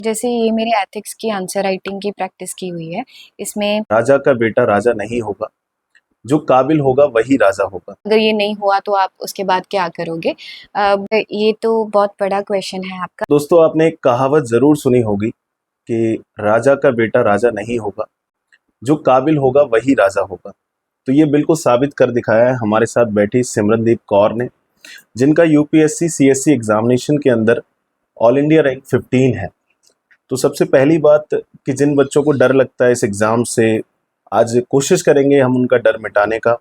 जैसे ये मेरे एथिक्स की आंसर राइटिंग की प्रैक्टिस की हुई है। इसमें राजा का बेटा राजा नहीं होगा, जो काबिल होगा वही राजा होगा। अगर ये नहीं हुआ तो आप उसके बाद क्या करोगे? ये तो बहुत बड़ा क्वेश्चन है आपका। दोस्तों, आपने एक कहावत जरूर सुनी होगी कि राजा का बेटा राजा नहीं होगा, जो काबिल होगा वही राजा होगा। तो ये बिल्कुल साबित कर दिखाया है हमारे साथ बैठी सिमरनदीप कौर ने, जिनका यूपीएससी सीएससी एग्जामिनेशन के अंदर ऑल इंडिया रैंक 15 है। तो सबसे पहली बात कि जिन बच्चों को डर लगता है इस एग्ज़ाम से, आज कोशिश करेंगे हम उनका डर मिटाने का,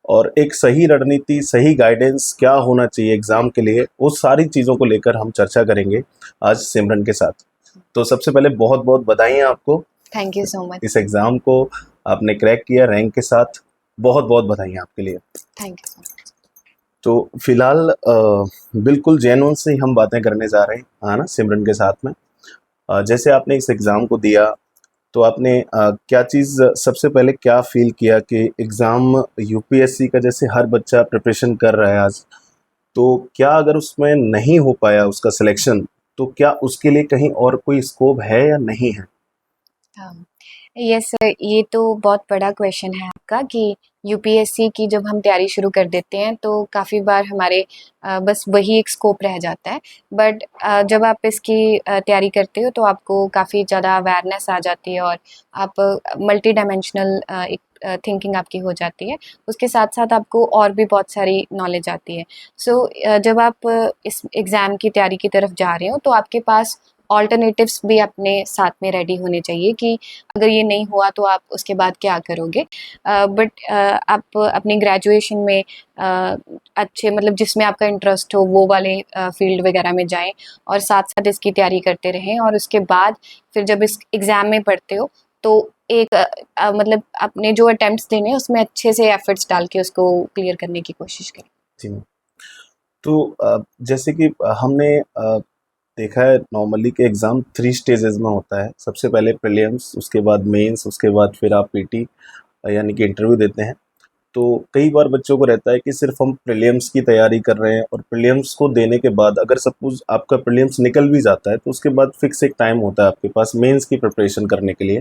और एक सही रणनीति, सही गाइडेंस क्या होना चाहिए एग्ज़ाम के लिए, वो सारी चीज़ों को लेकर हम चर्चा करेंगे आज सिमरन के साथ। तो सबसे पहले बहुत बहुत बधाइयाँ आपको, थैंक यू सो मच। इस एग्ज़ाम को आपने क्रैक किया रैंक के साथ, बहुत बहुत बधाइयाँ आपके लिए। Thank you so much. तो फिलहाल बिल्कुल जेन्युइन से ही हम बातें करने जा रहे हैं, हाँ ना, सिमरन के साथ में। जैसे आपने इस एग्ज़ाम को दिया, तो आपने क्या चीज़ सबसे पहले क्या फील किया कि एग्ज़ाम यूपीएससी का जैसे हर बच्चा प्रिपरेशन कर रहा है आज, तो क्या अगर उसमें नहीं हो पाया उसका सिलेक्शन, तो क्या उसके लिए कहीं और कोई स्कोप है या नहीं है? हाँ, यस सर, ये तो बहुत बड़ा क्वेश्चन है आपका कि यूपीएससी की जब हम तैयारी शुरू कर देते हैं तो काफ़ी बार हमारे बस वही एक स्कोप रह जाता है। बट जब आप इसकी तैयारी करते हो तो आपको काफ़ी ज़्यादा अवेयरनेस आ जाती है और आप मल्टी डायमेंशनल एक थिंकिंग आपकी हो जाती है। उसके साथ-साथ आपको और भी बहुत सारी नॉलेज आती है। सो जब आप इस एग्ज़ाम की तैयारी की तरफ जा रहे हो तो आपके पास ऑल्टरनेटिव्स भी अपने साथ में रेडी होने चाहिए कि अगर ये नहीं हुआ तो आप उसके बाद क्या करोगे। बट आप अपनी ग्रेजुएशन में अच्छे मतलब जिसमें आपका इंटरेस्ट हो वो वाले फील्ड वगैरह में जाएँ और साथ-साथ इसकी तैयारी करते रहें और उसके बाद फिर जब इस एग्ज़ाम में पढ़ते हो तो एक मतलब अपने जो अटेम्प्ट्स देने हैं उसमें अच्छे से एफर्ट्स डाल के उसको क्लियर करने की कोशिश करें। जी। तो जैसे कि हमने देखा है नॉर्मली कि एग्ज़ाम 3 स्टेजेस में होता है। सबसे पहले प्रीलिम्स, उसके बाद मेंस, उसके बाद फिर आप पीटी यानी कि इंटरव्यू देते हैं। तो कई बार बच्चों को रहता है कि सिर्फ हम प्रीलिम्स की तैयारी कर रहे हैं, और प्रीलिम्स को देने के बाद अगर सपोज़ आपका प्रीलिम्स निकल भी जाता है, तो उसके बाद फिक्स एक टाइम होता है आपके पास मेंस की प्रिपरेशन करने के लिए।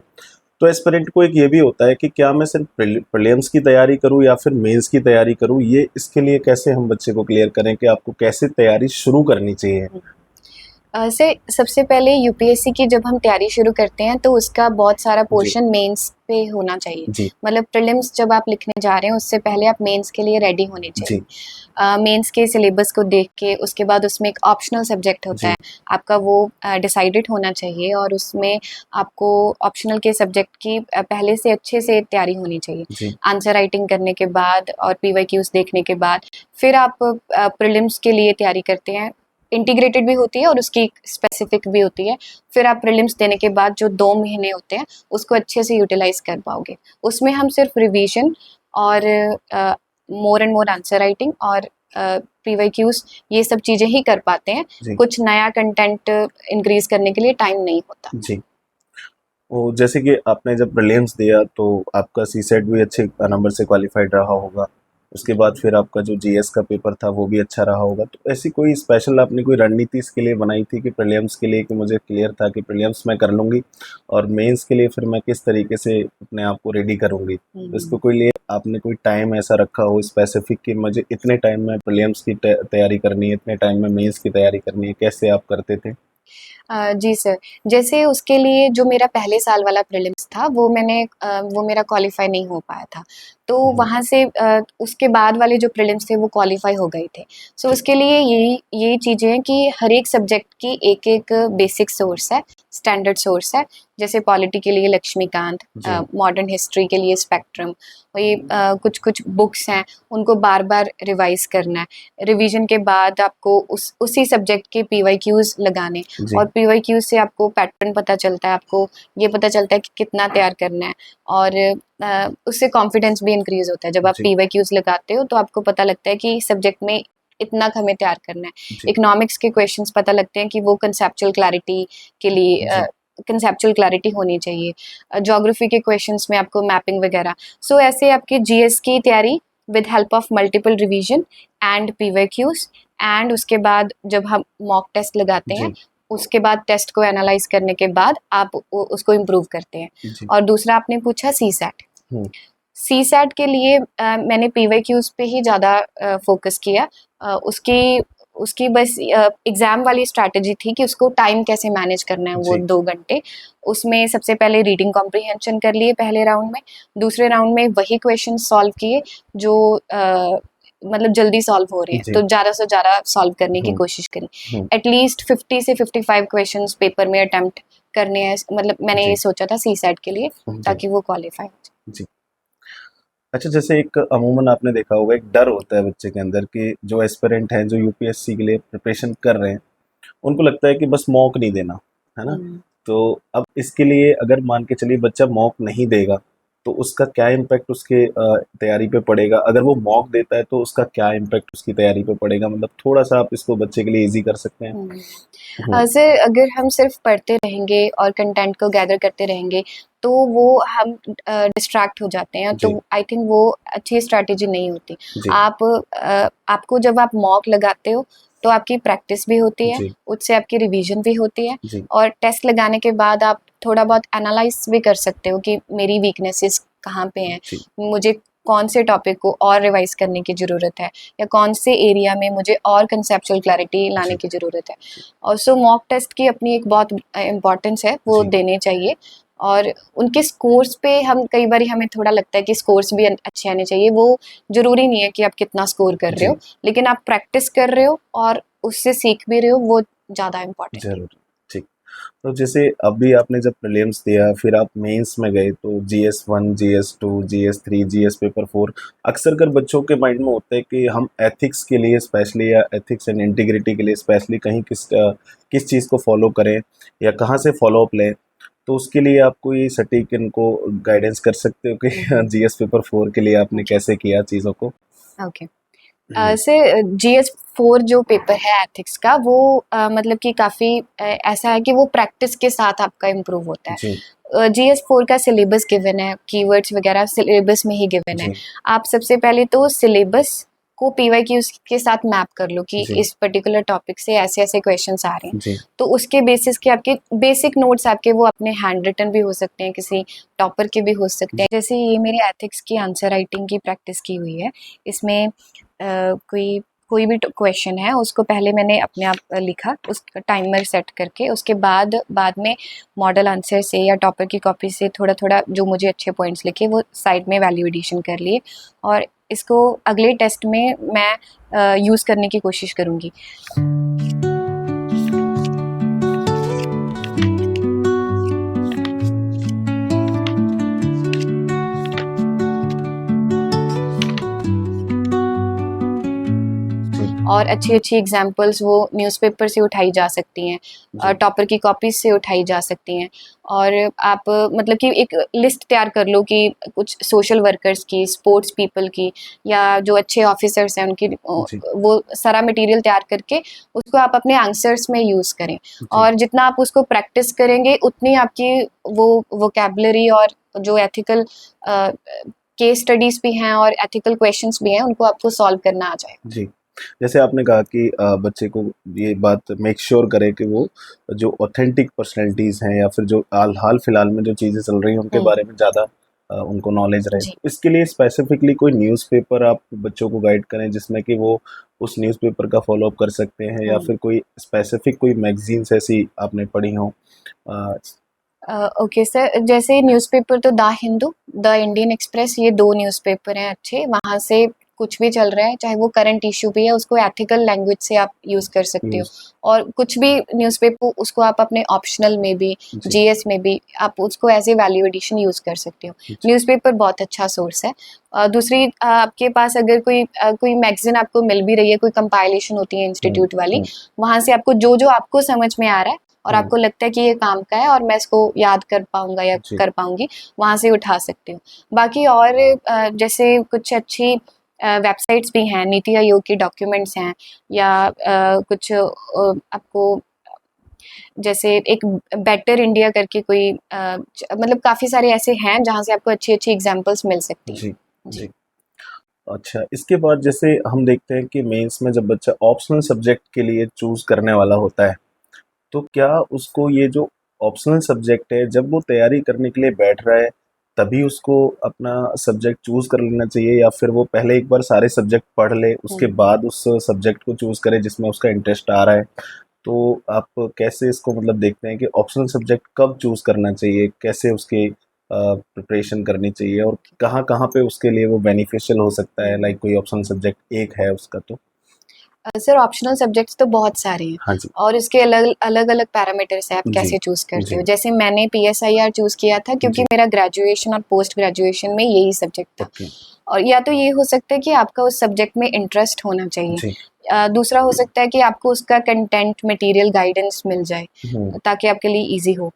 तो एस्पिरेंट को एक ये भी होता है कि क्या मैं सिर्फ प्रीलिम्स की तैयारी करूं या फिर मेंस की तैयारी करूं, ये इसके लिए कैसे हम बच्चे को क्लियर करें कि आपको कैसे तैयारी शुरू करनी चाहिए? से सबसे पहले यूपीएससी की जब हम तैयारी शुरू करते हैं तो उसका बहुत सारा जी। पोर्शन मेंस पे होना चाहिए। जी। मतलब प्रीलिम्स जब आप लिखने जा रहे हैं उससे पहले आप मेंस के लिए रेडी होने चाहिए। जी। मेंस के सिलेबस को देख के उसके बाद उसमें एक ऑप्शनल सब्जेक्ट होता जी। है, आपका वो डिसाइडेड होना चाहिए और उसमें आपको ऑप्शनल के सब्जेक्ट की पहले से अच्छे से तैयारी होनी चाहिए। जी। आंसर राइटिंग करने के बाद और पीवाईक्यूज देखने के बाद फिर आप प्रीलिम्स के लिए तैयारी करते हैं। इंटीग्रेटेड भी होती है और उसकी स्पेसिफिक भी होती है। फिर आप प्रीलिम्स देने के बाद जो 2 महीने होते हैं उसको अच्छे से यूटिलाइज़ कर पाओगे। उसमें हम सिर्फ रिवीजन और more and more answer writing और पीवाईक्यूज ये सब चीज़ें ही कर पाते हैं। जी। कुछ नया कंटेंट इंक्रीज़ करने के लिए टाइम नहीं होता। जी। वो जैसे कि आपने जब प्रीलिम्स दिया तो आपका सीसेट भी अच्छे नंबर से क्वालिफाइड रहा होगा। उसके बाद फिर आपका जो जीएस का पेपर था वो भी अच्छा रहा होगा। तो ऐसी कोई स्पेशल आपने कोई रणनीति इसके लिए बनाई थी कि प्रीलिम्स के लिए, कि मुझे क्लियर था कि प्रीलिम्स मैं कर लूँगी और मेंस के लिए फिर मैं किस तरीके से अपने आप को रेडी करूँगी? तो इसको कोई लिए आपने कोई टाइम ऐसा रखा हो स्पेसिफिक कि मुझे इतने टाइम में प्रीलिम्स की तैयारी करनी है, इतने टाइम में मेंस की तैयारी करनी है, कैसे आप करते थे? जी सर, जैसे उसके लिए जो मेरा पहले साल वाला प्रीलिम्स था वो वो मेरा क्वालीफाई नहीं हो पाया था। तो वहाँ से उसके बाद वाले जो प्रीलिम्स थे वो क्वालीफाई हो गए थे। सो उसके लिए यही चीज़ें हैं कि हर एक सब्जेक्ट की एक-एक बेसिक सोर्स है, स्टैंडर्ड सोर्स है। जैसे पॉलिटी के लिए लक्ष्मीकांत, जी। मॉडर्न हिस्ट्री के लिए स्पेक्ट्रम, वही कुछ-कुछ बुक्स हैं, उनको बार-बार रिवाइज़ करना है। रिवीजन के बाद आपको उसी सब्जेक्ट के पीवाईक्यूज़ लगाने जी। और पीवाईक्यूज़ से आपको पैटर्न पता चलता है, आपको ये पता चलता है कि कितना तैयार करना है और उससे कॉन्फिडेंस भी इंक्रीज़ होता है। जब आप जी। पीवाईक्यूज़ लगाते हो तो आपको पता लगता है कि इस सब्जेक्ट में इतना हमें तैयार करना है। जी। इकोनॉमिक्स के क्वेश्चंस पता लगते हैं कि वो कंसेप्चुअल क्लैरिटी के लिए जी। कंसेप्चुअल क्लैरिटी होनी चाहिए। ज्योग्राफी के क्वेश्चंस में आपको मैपिंग वगैरह। सो ऐसे आपकी जीएस की तैयारी with help of multiple revision and PYQs and उसके बाद जब हम मॉक टेस्ट लगाते हैं, जी। उसके बाद टेस्ट को एनालाइज करने के बाद आप उसको इम्प्रूव करते हैं। जी। और दूसरा आपने पूछा सी सैट। हम्म। सी सैट के लिए मैंने पीवाईक्यूज पे ही ज़्यादा फोकस किया। उसकी उसकी बस एग्ज़ाम वाली स्ट्रैटेजी थी कि उसको टाइम कैसे मैनेज करना है वो जी। 2 घंटे। उसमें सबसे पहले रीडिंग कॉम्प्रिहेंशन कर लिए पहले राउंड में, दूसरे राउंड में वही क्वेश्चन सॉल्व किए जो मतलब जल्दी सॉल्व हो रहे हैं, जी। तो ज़्यादा से ज़्यादा सॉल्व करने की हम्म। कोशिश करी। हम्म। एटलीस्ट 50 से 55 क्वेश्चंस पेपर में अटेम्प्ट करने हैं, मतलब मैंने ये जी। सोचा था सी सैट के लिए, जी। ताकि वो क्वालिफाई हो जाए। जी। अच्छा, जैसे एक अमूमन आपने देखा होगा एक डर होता है बच्चे के अंदर कि जो एस्पिरेंट हैं, जो यूपीएससी के लिए प्रिपरेशन कर रहे हैं, उनको लगता है कि बस मॉक नहीं देना, है ना? हम्म। तो अब इसके लिए अगर मान के चलिए बच्चा मॉक नहीं देगा, तो उसका क्या इम्पैक्ट उसके तैयारी पे पड़ेगा? अगर वो मॉक देता है तो उसका क्या इम्पैक्ट उसकी तैयारी पे पड़ेगा? मतलब थोड़ा-सा आप इसको बच्चे के लिए ईज़ी कर सकते हैं? हुँ। सर, अगर हम सिर्फ पढ़ते रहेंगे और कंटेंट को गैदर करते रहेंगे, तो वो हम डिस्ट्रैक्ट हो जाते हैं, जी। तो आई थिंक वो अच्छी स्ट्रैटेजी नहीं होती। जी। आपको जब आप मॉक लगाते हो, तो आपकी प्रैक्टिस भी होती है, जी। उससे आपकी रिवीजन भी होती है, जी। और टेस्ट लगाने के बाद आप थोड़ा बहुत एनालाइज़ भी कर सकते हो कि मेरी वीकनेसेस कहाँ पे हैं, जी। मुझे कौन से टॉपिक को और रिवाइज़ करने की ज़रूरत है, या कौन से एरिया में मुझे और कंसेप्चुअल क्लैरिटी लाने जी। की ज़रूरत है। जी। और सो मॉक टेस्ट की अपनी एक बहुत इम्पोर्टेंस है, वो जी। देने चाहिए। और उनके स्कोर्स पे हम कई बारी हमें थोड़ा लगता है कि स्कोर्स भी अच्छे आने चाहिए, वो ज़रूरी नहीं है कि आप कितना स्कोर कर रहे जी। हो, लेकिन आप प्रैक्टिस कर रहे हो और उससे सीख भी रहे हो, वो ज़्यादा इम्पोर्टेंट है। ज़रूर। ठीक। तो जैसे अभी आपने जब प्रीलिम्स दिया, फिर आप मेंस में गए, तो GS 1, GS 2, GS 3, GS paper 4, अक्सर कर बच्चों के माइंड में होता है कि हम एथिक्स के लिए स्पेशली, या एथिक्स एंड इंटीग्रिटी के लिए स्पेशली कहीं किस चीज़ को फॉलो करें या कहाँ से फॉलो अप लें? तो उसके लिए आप कोई सटीक इनको गाइडेंस कर सकते हो कि जीएस पेपर 4 के लिए आपने ओके, कैसे किया चीज़ों को? ओके। हुँ। सर, जीएस 4 जो पेपर है एथिक्स का, वो मतलब कि काफ़ी ऐसा है कि वो प्रैक्टिस के साथ आपका इम्प्रूव होता जी। है। जीएस 4 का सिलेबस गिवन है, कीवर्ड्स वगैरह सिलेबस में ही गिवन है। जी। आप सबसे पहले तो सिलेबस को पीवाईक्यूज के साथ मैप कर लो कि जी। इस पर्टिकुलर टॉपिक से ऐसे-ऐसे क्वेश्चंस आ रहे हैं। जी। तो उसके बेसिस के आपके बेसिक नोट्स आपके वो अपने हैंड रिटन भी हो सकते हैं, किसी टॉपर के भी हो सकते हैं। जैसे ये मेरे एथिक्स की आंसर राइटिंग की प्रैक्टिस की हुई है। इसमें कोई कोई भी क्वेश्चन है, उसको पहले मैंने अपने आप लिखा, उसका टाइमर सेट करके, उसके बाद में मॉडल आंसर से या टॉपर की कॉपी से थोड़ा-थोड़ा जो मुझे अच्छे पॉइंट्स लिखे वो साइड में वैल्यू एडिशन कर लिए, और इसको अगले टेस्ट में मैं यूज़ करने की कोशिश करूँगी। जी। और अच्छी-अच्छी एग्ज़ाम्पल्स वो न्यूज़पेपर से उठाई जा सकती हैं, जी। टॉपर की कॉपीज़ से उठाई जा सकती हैं। और आप मतलब कि एक लिस्ट तैयार कर लो कि कुछ सोशल वर्कर्स की, स्पोर्ट्स पीपल की, या जो अच्छे ऑफ़िसर्स हैं उनकी, जी। वो सारा मटीरियल तैयार करके उसको आप अपने आंसर्स में यूज़ करें। जी। और जितना आप उसको प्रैक्टिस करेंगे, उतनी आपकी वो वोकैब्युलरी और जो एथिकल केस स्टडीज़ भी हैं और एथिकल क्वेश्चंस भी हैं, उनको आपको सॉल्व करना आ जाएगा। जी। जैसे आपने कहा कि बच्चे को ये बात मेक श्योर करे कि वो जो ऑथेंटिक पर्सनैलिटीज़ हैं या फिर जो हाल-फिलहाल में जो चीज़ें चल रही हैं उनके हुँ, बारे में ज़्यादा उनको नॉलेज रहे। जी। तो इसके लिए स्पेसिफिकली कोई न्यूज़पेपर आप बच्चों को गाइड करें जिसमें कि वो उस न्यूज़पेपर का फ़ॉलो अप कर सकते हैं, या हुँ। फिर कोई स्पेसिफिक कोई मैगज़ीन्स ऐसी आपने पढ़ी हों? अ, ओके सर, जैसे न्यूज़पेपर तो the Hindu, the Indian express, ये 2 न्यूज़पेपर हैं अच्छे, वहाँ से कुछ भी चल रहा है, चाहे वो करंट इश्यू भी है, उसको एथिकल लैंग्वेज से आप यूज़ कर सकते हो। न्यूज़। और कुछ भी न्यूज़पेपर, उसको आप अपने ऑप्शनल में भी, जी। जीएस में भी आप उसको as a value addition use कर सकते हो। जी। न्यूज़पेपर बहुत अच्छा सोर्स है। दूसरी, आपके पास अगर कोई मैगज़ीन आपको मिल भी रही है, कोई कंपाइलेशन होती है हुँ। इंस्टीट्यूट वाली, हुँ। वहाँ से आपको जो-जो आपको समझ में आ रहा है और हुँ। आपको लगता है कि ये काम का है और मैं इसको याद कर पाऊँगा या जी। कर पाऊँगी, वहाँ से उठा सकती हूँ। बाकी और जैसे कुछ अच्छी वेबसाइट्स भी हैं, नीति आयोग के डॉक्यूमेंट्स हैं, या कुछ आपको जैसे एक बेटर इंडिया करके कोई मतलब काफ़ी सारे ऐसे हैं जहाँ से आपको अच्छी-अच्छी एग्ज़ाम्पल्स मिल सकती हैं। जी। जी। जी। अच्छा, इसके बाद जैसे हम देखते हैं कि मेंस में जब बच्चा ऑप्शनल सब्जेक्ट के लिए चूज़ करने वाला होता है, तो क्या उसको ये जो ऑप्शनल सब्जेक्ट है, जब वो तैयारी करने के लिए बैठ रहा है तभी उसको अपना सब्जेक्ट चूज कर लेना चाहिए, या फिर वो पहले एक बार सारे सब्जेक्ट पढ़ ले उसके बाद उस सब्जेक्ट को चूज करे जिसमें उसका इंटरेस्ट आ रहा है? तो आप कैसे इसको मतलब देखते हैं कि ऑप्शनल सब्जेक्ट कब चूज करना चाहिए, कैसे उसकी प्रिपरेशन करनी चाहिए, और कहाँ कहाँ पे उसके लिए वो बेनिफिशियल हो सकता है? लाइक कोई ऑप्शनल सब्जेक्ट एक है उसका तो। सर ऑप्शनल सब्जेक्ट्स तो बहुत सारे हैं हाँ जी। और इसके अलग अलग अलग पैरामीटर्स है आप जी कैसे चूज करते हो। जी। जैसे मैंने PSIR चूज किया था क्योंकि जी। मेरा ग्रेजुएशन और पोस्ट ग्रेजुएशन में यही सब्जेक्ट था। ओके। और या तो ये हो सकता है कि आपका उस सब्जेक्ट में इंटरेस्ट होना चाहिए। जी। दूसरा हो सकता है कि आपको उसका कंटेंट मटेरियल गाइडेंस मिल जाए ताकि आपके लिए इजी हो।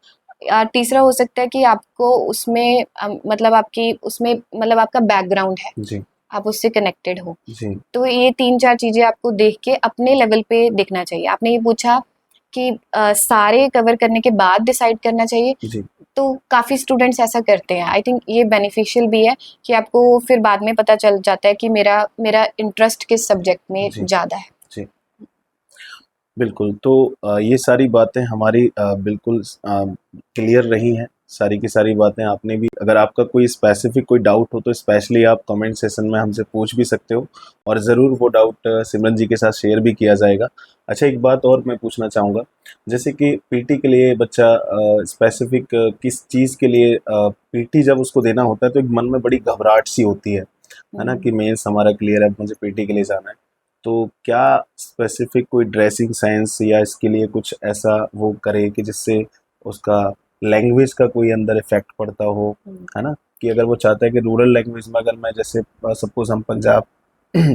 तीसरा हो सकता है कि आपको उसमें मतलब आपकी उसमें मतलब आपका बैकग्राउंड है, जी। आप उससे कनेक्टेड हो। जी। तो ये 3-4 चीज़ें आपको देख के अपने लेवल पे देखना चाहिए। आपने ये पूछा कि सारे कवर करने के बाद डिसाइड करना चाहिए, जी। तो काफ़ी स्टूडेंट्स ऐसा करते हैं। आई थिंक ये बेनिफिशियल भी है कि आपको फिर बाद में पता चल जाता है कि मेरा मेरा इंटरेस्ट किस सब्जेक्ट में जी। ज़्यादा है। जी। बिल्कुल, तो ये सारी बातें हमारी बिल्कुल क्लियर रही हैं, सारी की सारी बातें आपने भी, अगर आपका कोई स्पेसिफिक कोई डाउट हो तो स्पेशली आप कमेंट सेशन में हमसे पूछ भी सकते हो, और ज़रूर वो डाउट सिमरन जी के साथ शेयर भी किया जाएगा। अच्छा, एक बात और मैं पूछना चाहूँगा, जैसे कि पीटी के लिए बच्चा स्पेसिफिक किस चीज़ के लिए पीटी जब उसको देना होता है तो एक मन में बड़ी घबराहट सी होती है ना, कि मेंस हमारा क्लियर है, अब मुझे पीटी के लिए जाना है। तो क्या स्पेसिफिक कोई ड्रेसिंग सेंस या इसके लिए कुछ ऐसा वो करे कि जिससे उसका लैंग्वेज का कोई अंदर इफेक्ट पड़ता हो, है ना? कि अगर वो चाहता है कि रूरल लैंग्वेज में, अगर मैं जैसे सपोज हम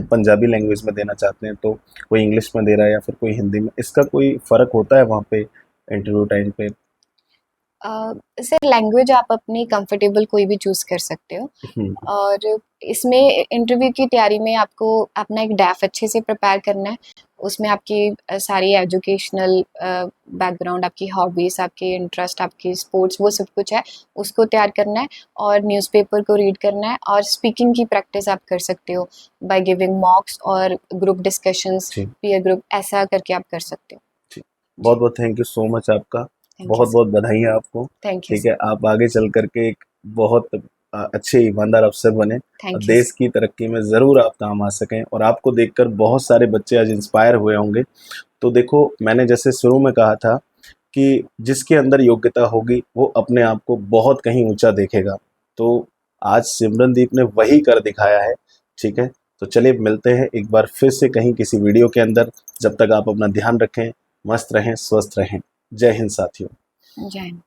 पंजाबी लैंग्वेज में देना चाहते हैं तो कोई इंग्लिश में दे रहा है या फिर कोई हिंदी में, इसका कोई फ़र्क होता है वहाँ पे इंटरव्यू टाइम पे? सर लैंग्वेज आप अपनी कंफर्टेबल कोई भी चूज़ कर सकते हो। हुँ। और इसमें इंटरव्यू की तैयारी में आपको अपना एक डैफ अच्छे से प्रिपेयर करना है। उसमें आपकी सारी एजुकेशनल बैकग्राउंड, आपकी हॉबीज़, आपके इंटरेस्ट, आपकी स्पोर्ट्स, वो सब कुछ है, उसको तैयार करना है। और न्यूज़पेपर को रीड करना है और स्पीकिंग की प्रैक्टिस आप कर सकते हो बाय गिविंग मॉक्स और ग्रुप डिस्कशंस, जी। पीयर ग्रुप, ऐसा करके आप कर सकते हो। जी। बहुत-बहुत थैंक यू सो मच आपका। थैंक यू बहुत-बहुत बधाइयाँ आपको। थैंक यू ठीक है, सर। आप आगे चल कर के एक बहुत अच्छे ईमानदार अफ़सर बने और थैंक यू देश सर। की तरक्की में ज़रूर आप काम आ सकें, और आपको देखकर बहुत सारे बच्चे आज इंस्पायर हुए होंगे। तो देखो, मैंने जैसे शुरू में कहा था कि जिसके अंदर योग्यता होगी, वो अपने आप को बहुत कहीं ऊँचा देखेगा। तो आज सिमरनदीप ने वही कर दिखाया है, ठीक है? तो चलिए मिलते हैं एक बार फिर से कहीं किसी वीडियो के अंदर। जब तक आप अपना ध्यान रखें, मस्त रहें, स्वस्थ रहें। जय हिंद साथियों। जय हिंद।